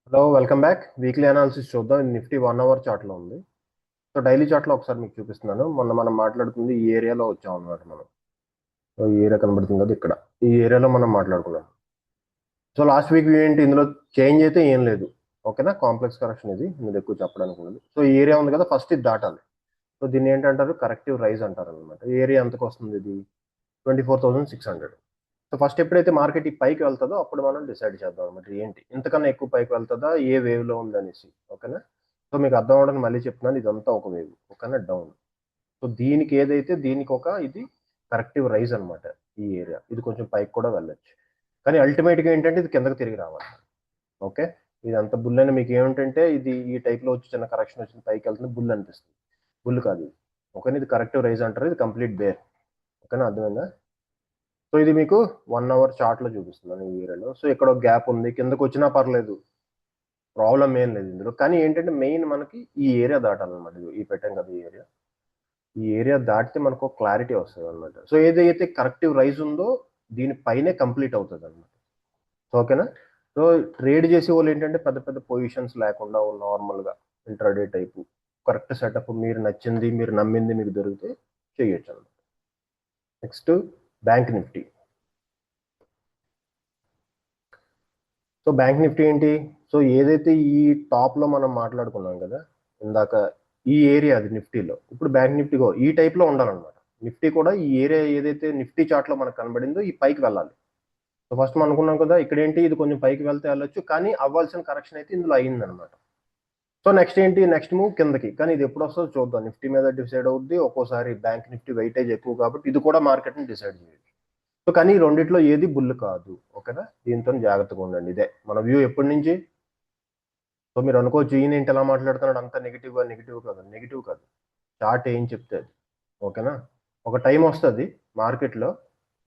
Hello, welcome back. Weekly analysis చూద్దాం. Nifty 1 hour చార్ట్లో ఉంది. సో డైలీ చార్ట్లో ఒకసారి మీకు చూపిస్తున్నాను. మొన్న మనం మాట్లాడుతుంది ఈ ఏరియాలో వచ్చాం అనమాట మనం. సో ఈ ఏరియా కనబడుతుంది కదా ఇక్కడ. ఈ ఏరియాలో మనం మాట్లాడుకున్నాం. సో లాస్ట్ వీక్ ఏంటి, ఇందులో చేంజ్ అయితే ఏం లేదు. ఓకేనా, కాంప్లెక్స్ కరెక్షన్ ఇది, మీరు ఎక్కువ చెప్పడానికి ఉండదు. సో ఈ ఏరియా ఉంది కదా, ఫస్ట్ ఇది దాటాలి. సో దీన్ని ఏంటంటారు, కరెక్టివ్ రైజ్ అంటారు అనమాట. ఈ ఏరియా ఎంతకు వస్తుంది, ఇది 24,600. సో ఫస్ట్ ఎప్పుడైతే మార్కెట్ ఈ పైకి వెళ్తుందో అప్పుడు మనం డిసైడ్ చేద్దాం అనమాట, ఏంటి ఇంతకన్నా ఎక్కువ పైకి వెళ్తుందా, ఏ వేవ్ లో ఉందనేసి. ఓకేనా. సో మీకు అర్థం అవడానికి మళ్ళీ చెప్తున్నాను, ఇదంతా ఒక వేవ్. ఓకేనా, డౌన్. సో దీనికి ఏదైతే దీనికి ఒక ఇది కరెక్టివ్ రైజ్ అనమాట. ఈ ఏరియా ఇది కొంచెం పైకి కూడా వెళ్ళొచ్చు, కానీ అల్టిమేట్ గా ఏంటంటే ఇది కిందకి తిరిగి రావాలి. ఓకే. ఇది అంత బుల్ అని మీకు ఏమిటంటే, ఇది ఈ టైప్ లో వచ్చి చిన్న కరెక్షన్ వచ్చింది పైకి వెళ్తుంది, బుల్ అనిపిస్తుంది. బుల్ కాదు ఇది. ఓకేనా, ఇది కరెక్టివ్ రైజ్ అంటారు, ఇది కంప్లీట్ బేర్. ఓకేనా, అర్థమైందా. సో ఇది మీకు 1 అవర్ చార్ట్ లో చూపిస్తున్నాను ఈ ఏరియాలో. సో ఇక్కడ ఒక గ్యాప్ ఉంది, కిందకు వచ్చినా పర్లేదు, ప్రాబ్లం ఏం లేదు ఇందులో. కానీ ఏంటంటే మెయిన్ మనకి ఈ ఏరియా దాటాలన్నమాట. ఈ పెట్టాం కదా ఈ ఏరియా, ఈ ఏరియా దాటితే మనకు క్లారిటీ వస్తుంది అనమాట. సో ఏదైతే కరెక్టివ్ రైజ్ ఉందో దీనిపైనే కంప్లీట్ అవుతుంది అనమాట. సో ఓకేనా. సో ట్రేడ్ చేసే వాళ్ళు ఏంటంటే పెద్ద పెద్ద పొజిషన్స్ లేకుండా నార్మల్గా ఇంట్రాడే టైపు కరెక్ట్ సెటప్, మీరు నచ్చింది మీరు నమ్మింది మీకు దొరికితే చేయొచ్చు అనమాట. Next bank Nifty. So bank Nifty ఏంటి, సో ఏదైతే ఈ టాప్ లో మనం మాట్లాడుకున్నాం కదా ఇందాక, ఈ ఏరియా అది నిఫ్టీలో. ఇప్పుడు బ్యాంక్ నిఫ్టీ ఈ టైప్ లో ఉండాలన్నమాట. నిఫ్టీ కూడా ఈ ఏరియా ఏదైతే నిఫ్టీ చార్ట్ లో మనకు కనబడిందో ఈ పైకి వెళ్ళాలి. సో ఫస్ట్ మనం అనుకున్నాం కదా ఇక్కడ ఏంటి, ఇది కొంచెం పైకి వెళ్తే వెళ్ళొచ్చు, కానీ అవ్వాల్సిన కరెక్షన్ అయితే ఇందులో అయ్యిందనమాట. సో నెక్స్ట్ ఏంటి, నెక్స్ట్ మూవ్ కిందకి. కానీ ఇది ఎప్పుడు వస్తుందో చూద్దాం. నిఫ్టీ మీద డిసైడ్ అవుద్ది, ఒక్కోసారి బ్యాంక్ నిఫ్టీ వెయిటేజ్ ఎక్కువ కాబట్టి ఇది కూడా మార్కెట్ని డిసైడ్ చేయొచ్చు. సో కానీ ఈ రెండిట్లో ఏది బుల్ కాదు. ఓకేనా, దీంతో జాగ్రత్తగా ఉండండి. ఇదే మన వ్యూ ఎప్పటి నుంచి. సో మీరు అనుకోవచ్చు, ఈయన ఏంటి ఎలా మాట్లాడుతున్నాడు, అంత నెగిటివ్ నెగిటివ్ కాదు. నెగిటివ్ కాదు, చార్ట్ ఏం చెప్తే అది. ఓకేనా, ఒక టైం వస్తుంది మార్కెట్లో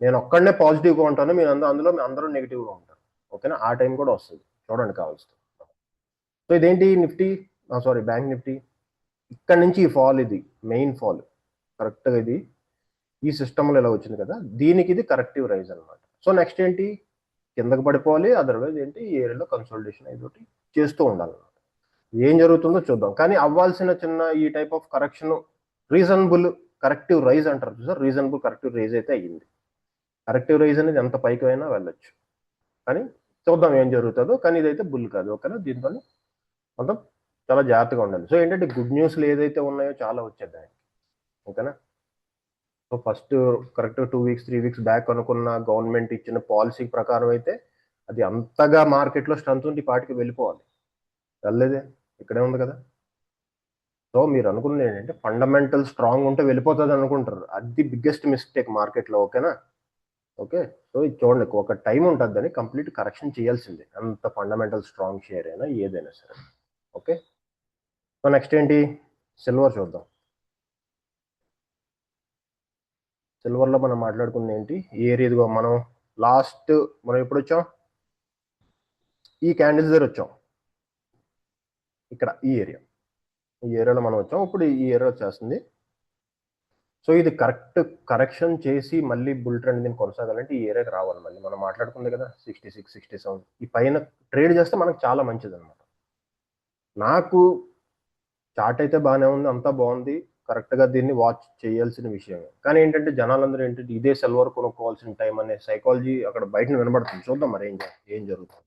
నేను ఒక్కడనే పాజిటివ్గా ఉంటాను, మీరు అందులో అందరూ నెగిటివ్గా ఉంటారు. ఓకేనా, ఆ టైం కూడా వస్తుంది, చూడండి కావాల్సింది. సో ఇదేంటి నిఫ్టీ, సారీ బ్యాంక్ నిఫ్టీ, ఇక్కడ నుంచి ఈ ఫాల్, ఇది మెయిన్ ఫాల్ కరెక్ట్గా ఇది ఈ సిస్టంలో ఇలా వచ్చింది కదా, దీనికి ఇది కరెక్టివ్ రైజ్ అనమాట. సో నెక్స్ట్ ఏంటి, కిందకి పడిపోవాలి, అదర్వైజ్ ఏంటి ఈ ఏరియాలో కన్సల్టేషన్ ఏదోటి చేస్తూ ఉండాలి. ఏం జరుగుతుందో చూద్దాం. కానీ అవ్వాల్సిన చిన్న ఈ type of correction, reasonable corrective rise అంటారు చూసారు, రీజనబుల్ కరెక్టివ్ రైజ్ అయితే అయ్యింది. కరెక్టివ్ రైజ్ అనేది ఎంత పైకి అయినా వెళ్ళొచ్చు, కానీ చూద్దాం ఏం జరుగుతుందో. కానీ ఇదైతే బుల్ కాదు. ఓకేనా, దీంతో మొత్తం చాలా జాగ్రత్తగా ఉండాలి. సో ఏంటంటే గుడ్ న్యూస్లు ఏదైతే ఉన్నాయో చాలా వచ్చేద్దాయి. ఓకేనా. So first correct 2 weeks 3 weeks back అనుకున్న గవర్నమెంట్ ఇచ్చిన పాలసీ ప్రకారం అయితే అది అంతగా మార్కెట్లో స్ట్రెంత్ ఉండి పాటికి వెళ్ళిపోవాలి. వెళ్ళలేదే, ఇక్కడే ఉంది కదా. సో మీరు అనుకున్నది ఏంటంటే ఫండమెంటల్ స్ట్రాంగ్ ఉంటే వెళ్ళిపోతుంది అనుకుంటారు, అది బిగ్గెస్ట్ మిస్టేక్ మార్కెట్లో. ఓకేనా. ఓకే. సో ఇది చూడండి, ఒక టైం ఉంటుంది, దాన్ని కంప్లీట్ కరెక్షన్ చేయాల్సిందే, అంత ఫండమెంటల్ స్ట్రాంగ్ షేర్ అయినా ఏదైనా సరే. ఓకే. సో నెక్స్ట్ ఏంటి, సిల్వర్ చూద్దాం. సిల్వర్లో మనం మాట్లాడుకుంది ఏంటి, ఈ ఏరియా ఇదిగో మనం లాస్ట్ మనం ఎప్పుడు వచ్చాం, ఈ క్యాండిల్స్ దగ్గర వచ్చాం. ఇక్కడ ఈ ఏరియాలో మనం వచ్చాం. ఇప్పుడు ఈ ఏరియా వచ్చేస్తుంది. సో ఇది కరెక్ట్ కరెక్షన్ చేసి మళ్ళీ బుల్ ట్రెండ్ మీద కొనసాగాలంటే ఈ ఏరియాకి రావాలి. మళ్ళీ మనం మాట్లాడుకుంది కదా 66 67, ఈ పైన ట్రేడ్ చేస్తే మనకు చాలా మంచిది అనమాట. నాకు చార్ట్ అయితే బాగానే ఉంది, అంతా బాగుంది, కరెక్ట్గా దీన్ని వాచ్ చేయాల్సిన విషయమే. కానీ ఏంటంటే జనాలందరూ ఏంటంటే ఇదే సిల్వర్ కొనుక్కోవాల్సిన టైం అనే సైకాలజీ అక్కడ బయట వినబడుతుంది. చూద్దాం మరి ఏం జరుగుతుంది.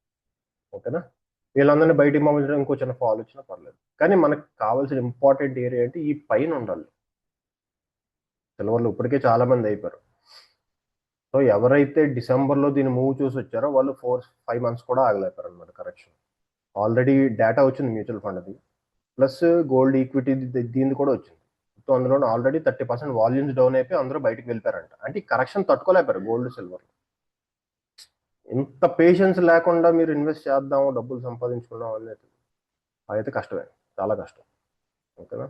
ఓకేనా, వీళ్ళందరినీ బయటికి పంపించడం ఇంకో చిన్న ఫాల్ వచ్చినా పర్లేదు, కానీ మనకు కావాల్సిన ఇంపార్టెంట్ ఏరియా అంటే ఈ పైన ఉండాలి. సిల్వర్లో ఇప్పటికే చాలా మంది అయిపోయారు. సో ఎవరైతే డిసెంబర్లో దీన్ని మూవ్ చూసి వచ్చారో వాళ్ళు 4-5 మంత్స్ కూడా ఆగలేపారు అనమాట కరెక్షన్. ఆల్రెడీ డేటా వచ్చింది మ్యూచువల్ ఫండ్ అది, ప్లస్ గోల్డ్ ఈక్విటీ దీనిది కూడా వచ్చింది. సో అందులో ఆల్రెడీ 30% వాల్యూమ్స్ డౌన్ అయిపోయి అందరూ బయటకు వెళ్ళిపోయారంట. అంటే ఈ కరెక్షన్ తట్టుకోలేపారు గోల్డ్ సిల్వర్. ఇంత పేషెన్స్ లేకుండా మీరు ఇన్వెస్ట్ చేద్దాము డబ్బులు సంపాదించుకున్నాం అనేది అదైతే కష్టమే, చాలా కష్టం. ఓకేనా.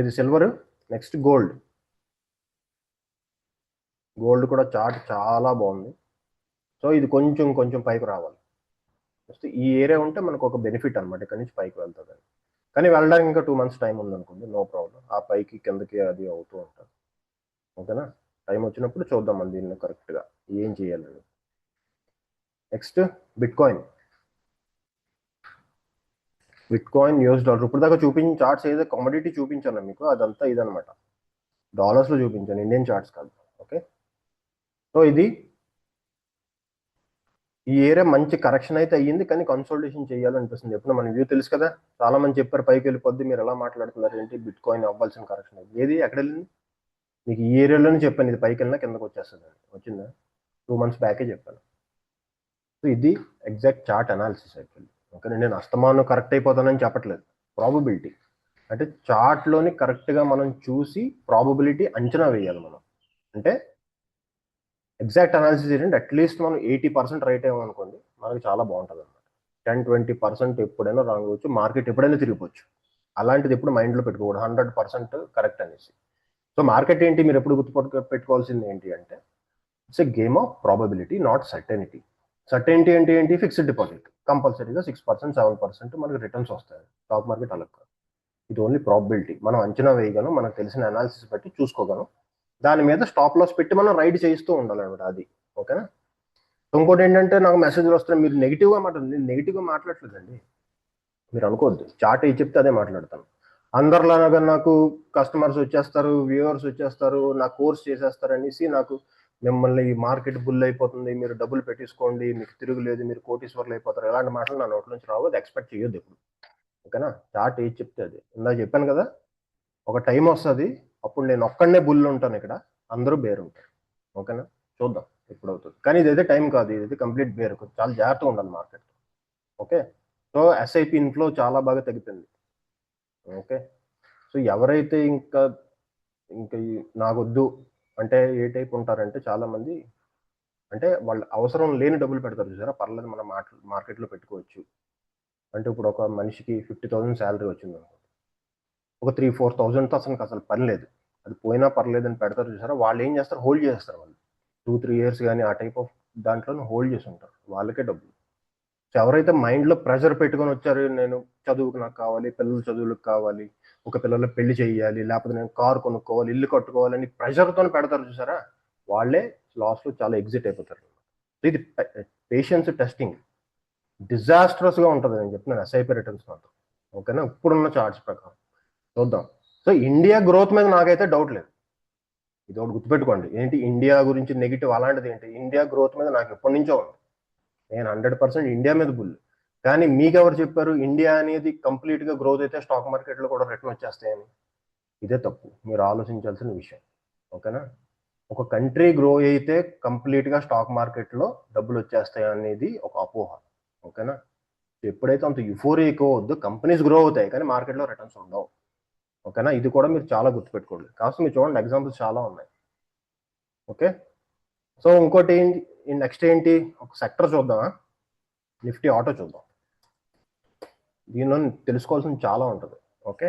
ఇది సిల్వర్. Next gold. గోల్డ్ కూడా చార్ట్ చాలా బాగుంది. సో ఇది కొంచెం కొంచెం పైకి రావాలి. జస్ట్ ఈ ఏరియా ఉంటే మనకు ఒక బెనిఫిట్ అనమాట, ఇక్కడ నుంచి పైకి వెళ్తుంది. కానీ వెళ్ళడానికి ఇంకా 2 మంత్స్ టైం ఉందనుకోండి, నో ప్రాబ్లం, ఆ పైకి కిందకి అది అవుతూ ఉంటుంది. ఓకేనా, టైం వచ్చినప్పుడు చూద్దాం మనం దీన్ని కరెక్ట్గా ఏం చేయాలని. Next bit coin. Bit coin US dollar ఇప్పుడు దాకా చూపించిన చార్ట్స్ ఏదో కమోడిటీ చూపించాను మీకు, అదంతా ఇదనమాట, డాలర్స్లో చూపించాను, ఇండియన్ చార్ట్స్ కాదు. ఓకే, సో ఇది ఈ ఏరియా మంచి కరెక్షన్ అయితే అయ్యింది, కానీ కన్సల్టేషన్ చేయాలనిపిస్తుంది. ఎప్పుడు మన వ్యూ తెలుసు కదా, చాలా మంది చెప్పారు పైకి వెళ్ళిపోద్ది, మీరు ఎలా మాట్లాడుతున్నారు ఏంటి, బిట్ కాయిన్ అవ్వాల్సిన కరెక్షన్ ఏది ఎక్కడ వెళ్ళింది మీకు? ఈ ఏరియాలోనే చెప్పాను ఇది పైకి వెళ్ళినా కిందకు వచ్చేస్తుంది, వచ్చిందా? 2 months బ్యాకే చెప్పాను. సో ఇది exact chart analysis actually. Okay, నేను అస్తమానం కరెక్ట్ అయిపోతానని చెప్పట్లేదు, ప్రాబబిలిటీ అంటే చార్ట్లోని కరెక్ట్గా మనం చూసి ప్రాబబిలిటీ అంచనా వేయాలి మనం. అంటే ఎగ్జాక్ట్ అనాలిసిస్ ఏంటంటే అట్లీస్ట్ మనం 80% రైట్ అయ్యామనుకోండి మనకి చాలా బాగుంటుంది అనమాట. 10-20% ఎప్పుడైనా రాంగ్ అవ్వచ్చు, మార్కెట్ ఎప్పుడైనా తిరిగిపోవచ్చు. అలాంటిది ఎప్పుడు మైండ్లో పెట్టుకోకూడదు 100% కరెక్ట్ అనేసి. సో మార్కెట్ ఏంటి, మీరు ఎప్పుడు పెట్టుకోవాల్సింది ఏంటి అంటే it's a game of probability, not certainty. Certainty అంటే ఏంటి, ఫిక్స్డ్ డిపాజిట్ కంపల్సరీగా 6% 7% మనకి రిటర్న్స్ వస్తాయి. స్టాక్ మార్కెట్ అలా కాదు, ఇది ఓన్లీ ప్రాబిలిటీ. మనం అంచనా వేయగలం, మనకు తెలిసిన అనాలిసిస్ బట్టి చూసుకోగలం, దాని మీద స్టాప్ లాస్ పెట్టి మనం రైడ్ చేయిస్తూ ఉండాలన్నమాట, అది. ఓకేనా? ఇంకోటి ఏంటంటే నాకు మెసేజ్లు వస్తున్నాయి, మీరు నెగిటివ్గా మాట్లాడండి. నేను నెగిటివ్గా మాట్లాడలేదండి, మీరు అనుకోవద్దు, చార్ట్ ఏ చెప్తే అదే మాట్లాడతాను. అందరిలాగా నాకు కస్టమర్స్ వచ్చేస్తారు, వ్యూవర్స్ వచ్చేస్తారు, నా కోర్స్ చేసేస్తారు అనేసి నాకు మిమ్మల్ని మార్కెట్ బుల్ అయిపోతుంది, మీరు డబ్బులు పెట్టించుకోండి, మీకు తిరుగులేదు, మీరు కోటీశ్వర్లు అయిపోతారు, ఎలాంటి మాటలు నా నోట్ల నుంచి రావు, అది ఎక్స్పెక్ట్ చేయొద్దు ఎప్పుడు. ఓకేనా? చార్ట్ ఏది చెప్తే అది. ఇందాక చెప్పాను కదా, ఒక టైం వస్తుంది అప్పుడు నేను ఒక్కడనే బుల్ ఉంటాను, ఇక్కడ అందరూ బేర్ ఉంటారు. ఓకేనా? చూద్దాం ఎప్పుడు అవుతుంది, కానీ ఇదైతే టైం కాదు, ఇదైతే కంప్లీట్ బేర్, చాలా జాగ్రత్తగా ఉండాలి market. Okay, so SIP inflow చాలా బాగా తగ్గిపోయింది. ఓకే, సో ఎవరైతే ఇంకా ఇంకా నాకొద్దు అంటే ఏ టైప్ ఉంటారంటే చాలా మంది, అంటే వాళ్ళు అవసరం లేని డబ్బులు పెడతారు చూసారా, పర్లేదు మనం మార్కెట్లో పెట్టుకోవచ్చు అంటే, ఇప్పుడు ఒక మనిషికి 50,000 శాలరీ వచ్చింది అనుకో, ఒక 3-4,000తో అసలు పని లేదు, అది పోయినా పర్లేదు అని పెడతారు చూసారా, వాళ్ళు ఏం చేస్తారు, హోల్డ్ చేస్తారు వాళ్ళు 2-3 years కానీ ఆ టైప్ ఆఫ్ దాంట్లో హోల్డ్ చేసి ఉంటారు, వాళ్ళకే డబ్బులు. సో ఎవరైతే మైండ్లో ప్రెషర్ పెట్టుకొని వచ్చారు, నేను చదువుకు నాకు కావాలి, పిల్లల చదువులకు కావాలి, ఒక పిల్లల పెళ్లి చేయాలి, లేకపోతే నేను కారు కొనుక్కోవాలి, ఇల్లు కట్టుకోవాలని ప్రెషర్తో పెడతారు చూసారా, వాళ్ళే లాస్ట్లో చాలా ఎగ్జిట్ అయిపోతారు. ఇది పేషెన్స్ టెస్టింగ్ డిజాస్ట్రస్గా ఉంటుంది, నేను చెప్తున్నాను ఎస్ఐపి రిటర్న్స్ మాత్రం. ఓకేనా? ఇప్పుడున్న చార్ట్స్ ప్రకారం చూద్దాం. సో ఇండియా గ్రోత్ మీద నాకైతే డౌట్ లేదు, ఇది ఒకటి గుర్తుపెట్టుకోండి. ఏంటి ఇండియా గురించి నెగిటివ్ అలాంటిది ఏంటి, ఇండియా గ్రోత్ మీద నాకు ఎప్పటి నుంచో ఉంది, నేను 100% ఇండియా మీద బుల్. కానీ మీకు ఎవరు చెప్పారు ఇండియా అనేది కంప్లీట్గా గ్రోత్ అయితే స్టాక్ మార్కెట్లో కూడా రిటర్న్ వచ్చేస్తాయని? ఇదే తప్పు, మీరు ఆలోచించాల్సిన విషయం. ఓకేనా? ఒక కంట్రీ గ్రో అయితే కంప్లీట్గా స్టాక్ మార్కెట్లో డబ్బులు వచ్చేస్తాయి అనేది ఒక అపోహ. ఓకేనా? ఎప్పుడైతే అంత యుఫోరియా ఎక్కువ వద్దు, కంపెనీస్ గ్రో అవుతాయి కానీ మార్కెట్లో రిటర్న్స్ ఉండవు. ఓకేనా? ఇది కూడా మీరు చాలా గుర్తుపెట్టుకోండి. కాస్త మీరు చూడండి, ఎగ్జాంపుల్స్ చాలా ఉన్నాయి. ఓకే, సో ఇంకోటి ఏంటి, నెక్స్ట్ ఏంటి, ఒక సెక్టర్ చూద్దామా, నిఫ్టీ ఆటో చూద్దాం. దీనిలో తెలుసుకోవాల్సింది చాలా ఉంటుంది. ఓకే,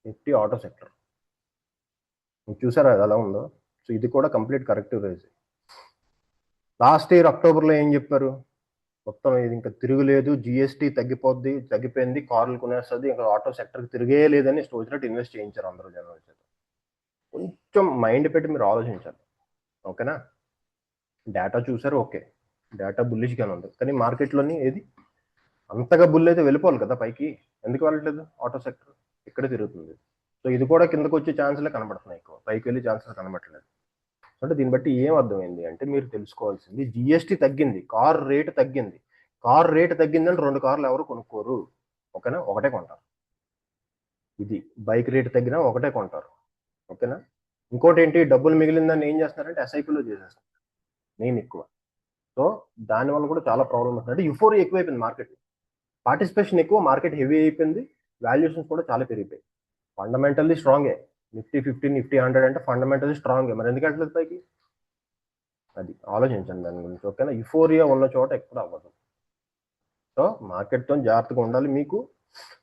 నిఫ్టీ ఆటో సెక్టర్ చూసారా అది ఎలా ఉందో. సో ఇది కూడా complete corrective rise. Last year అక్టోబర్లో ఏం చెప్పారు, మొత్తం ఇది ఇంకా తిరుగులేదు, జిఎస్టీ తగ్గిపోయింది, కార్లు కొనేస్తుంది, ఇంకా ఆటో సెక్టర్కి తిరిగే లేదని వచ్చినట్టు ఇన్వెస్ట్ చేయించారు అందరూ జనాల చేత. కొంచెం మైండ్ పెట్టి మీరు ఆలోచించాలి. ఓకేనా? డేటా చూసారు, ఓకే, డేటా బుల్లిష్గానే ఉంది, కానీ మార్కెట్లోని ఏది అంతగా బుల్ అయితే వెళ్ళిపోవాలి కదా పైకి, ఎందుకు వెళ్ళట్లేదు? ఆటో సెక్టర్ ఇక్కడే తిరుగుతుంది. సో ఇది కూడా కిందకు వచ్చే ఛాన్సులే కనబడుతున్నాయి, ఎక్కువ పైకి వెళ్ళే ఛాన్సెస్ కనబడట్లేదు. అంటే దీన్ని బట్టి ఏం అర్థమైంది అంటే, మీరు తెలుసుకోవాల్సింది జిఎస్టీ తగ్గింది, కార్ రేటు తగ్గింది, కార్ రేటు తగ్గిందని 2 కార్లు ఎవరు కొనుక్కోరు. ఓకేనా? ఒకటే కొంటారు. ఇది బైక్ రేటు తగ్గినా ఒకటే కొంటారు. ఓకేనా? ఇంకోటి ఏంటి, డబ్బులు మిగిలిందని ఏం చేస్తున్నారంటే ఎస్ఐపిలో చేసేస్తారు నేను ఎక్కువ. సో దానివల్ల కూడా చాలా ప్రాబ్లం వస్తుంది, అంటే యుఫోరియా ఎక్కువైపోయింది మార్కెట్, పార్టిసిపేషన్ ఎక్కువ, మార్కెట్ హెవీ అయిపోయింది, వాల్యుయేషన్స్ కూడా చాలా పెరిగిపోయాయి. ఫండమెంటల్లీ స్ట్రాంగే, నిఫ్టీ 50 నిఫ్టీ 100 అంటే ఫండమెంటల్లీ స్ట్రాంగే, మరి ఎందుకు వెళ్ళలేదు పైకి? అది ఆలోచించండి దాని గురించి. ఓకేనా? యుఫోరియా ఉన్న చోట ఎక్కడ అవ్వదు. సో మార్కెట్తో జాగ్రత్తగా ఉండాలి మీకు.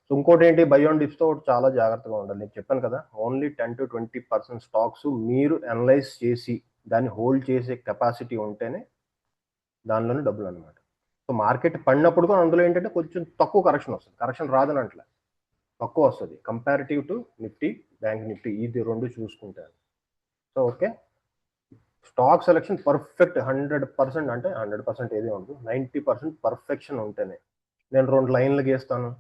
సో ఇంకోటి ఏంటి, బై ఆన్ డిప్స్తో చాలా జాగ్రత్తగా ఉండాలి. నేను చెప్పాను కదా, ఓన్లీ 10-20% స్టాక్స్ మీరు అనలైజ్ చేసి దాన్ని హోల్డ్ చేసే కెపాసిటీ ఉంటేనే దానిలోనే డబ్బులు అనమాట. సో మార్కెట్ పడినప్పుడు కూడా అందులో ఏంటంటే కొంచెం తక్కువ కరెక్షన్ వస్తుంది, కరెక్షన్ రాదని అంటలే, తక్కువ వస్తుంది comparative to Nifty, bank Nifty, ఇది 2 చూసుకుంటాను. So okay, stock selection perfect 100%, అంటే 100% ఏది ఉండదు, 90% పర్ఫెక్షన్ ఉంటేనే. నేను 2 లైన్లు గీస్తాను,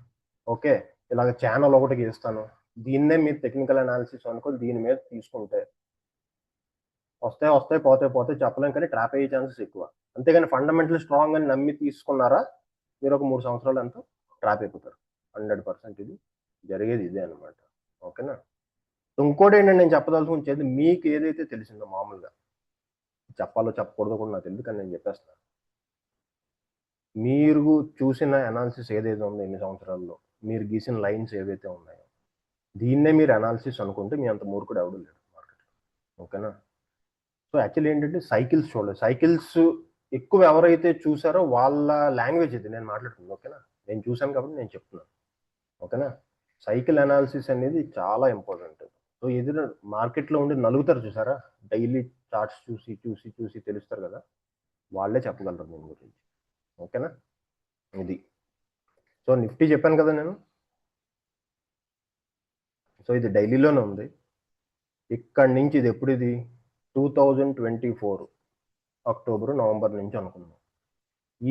ఓకే, ఇలాగ ఛానల్ ఒకటి గీస్తాను, దీన్నే మీరు టెక్నికల్ అనాలిసిస్ అనుకో, దీని మీద తీసుకుంటే వస్తాయి పోతే చెప్పలేం, కానీ ట్రాప్ అయ్యే ఛాన్సెస్ ఎక్కువ. అంతేగాని ఫండమెంటల్ స్ట్రాంగ్ అని నమ్మి తీసుకున్నారా, మీరు ఒక 3 సంవత్సరాలు ఎంతో ట్రాప్ అయిపోతారు. 100% ఇది జరిగేది ఇదే అనమాట. ఓకేనా. ఇంకోటి ఏంటంటే నేను చెప్పదలుచుకుంది, మీకు ఏదైతే తెలిసిందో మామూలుగా చెప్పాలో చెప్పకూడదో కూడా నాకు తెలియదు, కానీ నేను చెప్పేస్తాను. మీరు చూసిన అనాలిసిస్ ఏదైతే ఉందో ఎన్ని సంవత్సరాల్లో, మీరు గీసిన లైన్స్ ఏవైతే ఉన్నాయో, దీన్నే మీరు అనాలిసిస్ అనుకుంటే మీ అంత మూర్ఖుడు ఎవడు లేడు మార్కెట్లో. ఓకేనా. సో యాక్చువల్లీ ఏంటంటే సైకిల్స్ చూడలేదు. సైకిల్స్ ఎక్కువ ఎవరైతే చూసారో వాళ్ళ లాంగ్వేజ్ ఇది నేను మాట్లాడుతుంది. ఓకేనా, నేను చూశాను కాబట్టి నేను చెప్తున్నాను. ఓకేనా. సైకిల్ అనాలిసిస్ అనేది చాలా ఇంపార్టెంట్. సో ఎదురు మార్కెట్లో ఉండి నలుగుతారు చూసారా, డైలీ చార్ట్స్ చూసి చూసి చూసి తెలుస్తారు కదా, వాళ్ళే చెప్పగలరు దీని గురించి. ఓకేనా. ఇది సో నిఫ్టీ చెప్పాను కదా నేను. సో ఇది డైలీలోనే ఉంది. ఇక్కడి నుంచి ఇది ఎప్పుడు, ఇది 2024 అక్టోబర్ నవంబర్ నుంచి అనుకున్నాం.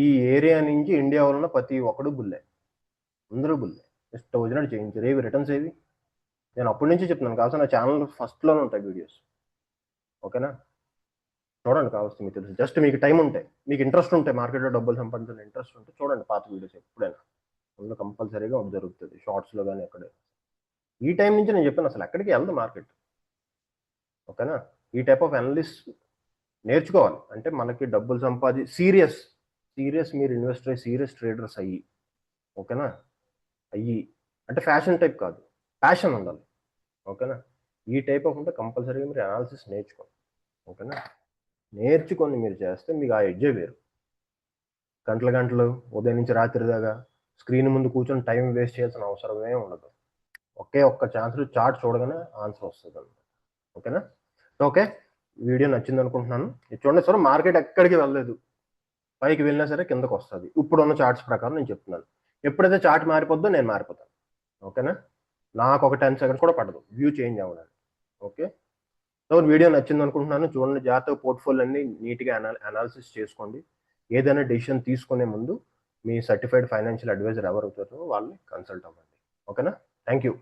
ఈ ఏరియా నుంచి ఇండియా వలన ప్రతి ఒక్కడు బుల్లే, అందరూ బుల్లే, ఇష్టం వచ్చినట్టు చేయించారు. ఏవి రిటర్న్స్ ఏవి, నేను అప్పటి నుంచి చెప్తున్నాను. కావాల్సిన నా ఛానల్ ఫస్ట్లోనే ఉంటాయి వీడియోస్. ఓకేనా, చూడండి కావాల్సి, మీకు తెలుసు. జస్ట్ మీకు టైం ఉంటే, మీకు ఇంట్రెస్ట్ ఉంటే, మార్కెట్లో డబ్బులు సంపాదించాలని ఇంట్రెస్ట్ ఉంటే చూడండి పాత వీడియోస్ ఎప్పుడైనా, అందులో కంపల్సరీగా ఒకటి జరుగుతుంది, షార్ట్స్లో కానీ ఎక్కడే. ఈ టైం నుంచి నేను చెప్పాను అసలు ఎక్కడికి వెళ్దు మార్కెట్. ఓకేనా. ఈ టైప్ ఆఫ్ అనలిస్ట్ నేర్చుకోవాలి. అంటే మనకి డబ్బులు సీరియస్ మీరు ఇన్వెస్టర్ అయ్యి, సీరియస్ ట్రేడర్స్ అయ్యి, ఓకేనా, అయ్యి అంటే ఫ్యాషన్ టైప్ కాదు, ప్యాషన్ ఉండాలి. ఓకేనా. ఈ టైప్ ఆఫ్ ఉంటే కంపల్సరీగా మీరు అనాలిసిస్ నేర్చుకోండి. ఓకేనా. నేర్చుకొని మీరు చేస్తే మీకు ఆ ఎడ్జే వేరు. గంటలు ఉదయం నుంచి రాత్రి దాకా స్క్రీన్ ముందు కూర్చొని టైం వేస్ట్ చేయాల్సిన అవసరమే ఉండదు. ఒక్క ఛాన్స్ చార్ట్ చూడగానే ఆన్సర్ వస్తుంది అనమాట. ఓకేనా. ఓకే, వీడియో నచ్చింది అనుకుంటున్నాను. చూడండి సార్, మార్కెట్ ఎక్కడికి వెళ్ళలేదు, పైకి వెళ్ళినా సరే కిందకు వస్తుంది. ఇప్పుడున్న చార్ట్స్ ప్రకారం నేను చెప్తున్నాను. ఎప్పుడైతే చార్ట్ మారిపోద్దో నేను మారిపోతాను. ఓకేనా. నాకు ఒక 10 సెకండ్స్ కూడా పడదు వ్యూ చేంజ్ అవ్వడానికి. ఓకే. సో వీడియో నచ్చింది అనుకుంటున్నాను. చూడండి, జాగ్రత్తగా పోర్ట్ఫోలియో అన్ని నీట్గా అనాలిసిస్ చేసుకోండి. ఏదైనా డెసిషన్ తీసుకునే ముందు మీ సర్టిఫైడ్ ఫైనాన్షియల్ అడ్వైజర్ ఎవరు అవుతారో వాళ్ళని కన్సల్ట్ అవ్వండి. ఓకేనా. Thank you.